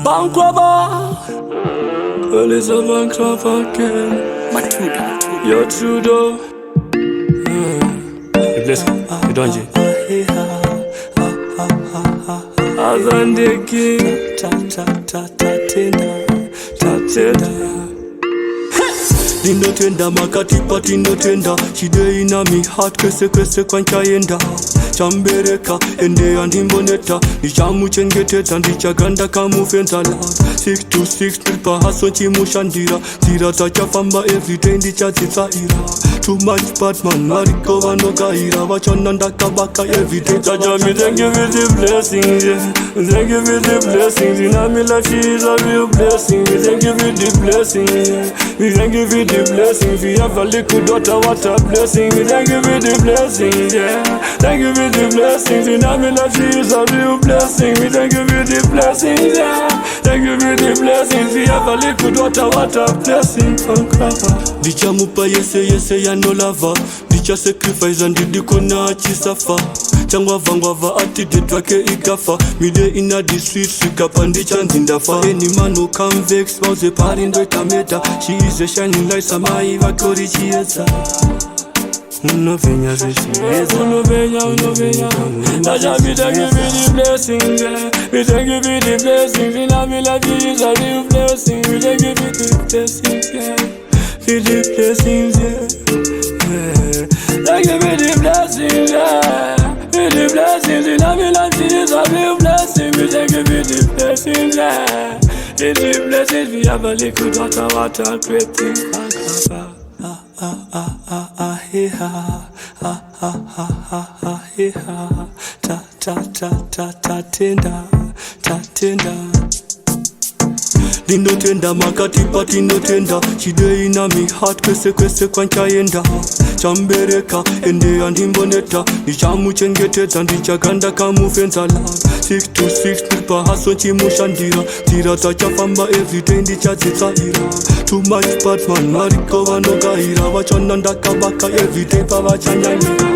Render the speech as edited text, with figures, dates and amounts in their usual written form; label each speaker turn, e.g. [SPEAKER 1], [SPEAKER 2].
[SPEAKER 1] Bankraba, well it's a bankraba again.
[SPEAKER 2] Matuda.
[SPEAKER 1] You're true though. You bless me, you don't you? Azandeki, Tinotenda makatipa tinotenda. Chide ina mi heart kese kwanchaenda. Chambereka ende andimboneta. Nichamu chengeteta ndichaganda kamufenta loud. 6 to 6 nipa haso chimushandira. Zira tachafamba everyday ndichazitsaira. Too much Batman, Mariko Vanogaira. Wachonanda kabaka everyday. Jaja me thank you for the blessings, yeah. Thank you for the blessings. In my life she is a real blessing. We thank you for the blessings, yeah. We thank you for the blessings. We have a little daughter, what a blessing. We thank you for the blessings, yeah. Thank you for the blessings. In my life she is a real blessing. We thank you for the blessings, yeah. Thank you for the blessings. We have a little daughter, what a blessing. Dicha mupa yese ya no lava. Dicha sacrifice and didikona chisafa. Changwa vangwava ati detwake ikafa. Mide ina the streets sikapandi chanzindafa. Any man who come vex was a parindo itameta. She is a shining light samai vakori chiesa. Unovenya zeshieza. Unovenya. Naja me thank you for the blessings, yeah. Me thank you for the blessings. In our life is a real blessing. We thank you for the blessings, yeah. For the blessings, yeah. Thank you for the blessings, yeah. For the blessings. In our life is a real blessing. We thank you for the blessings, yeah. For the blessings. We have a little daughter, what a great thing. Tinotenda. Tinotenda makatipa tinotenda. Chide ina mi heart kese kwanchaenda. Chambereka ende andimboneta. Nichamu chengeteta ndichaganda kamufenza loud. 6 to 6 nipa haso chimushandira. Zira tachafamba everyday ndichazitsaira. Too much Batman, Mariko Vanogaira. Wachonanda kabaka everyday pa wachanyanyira.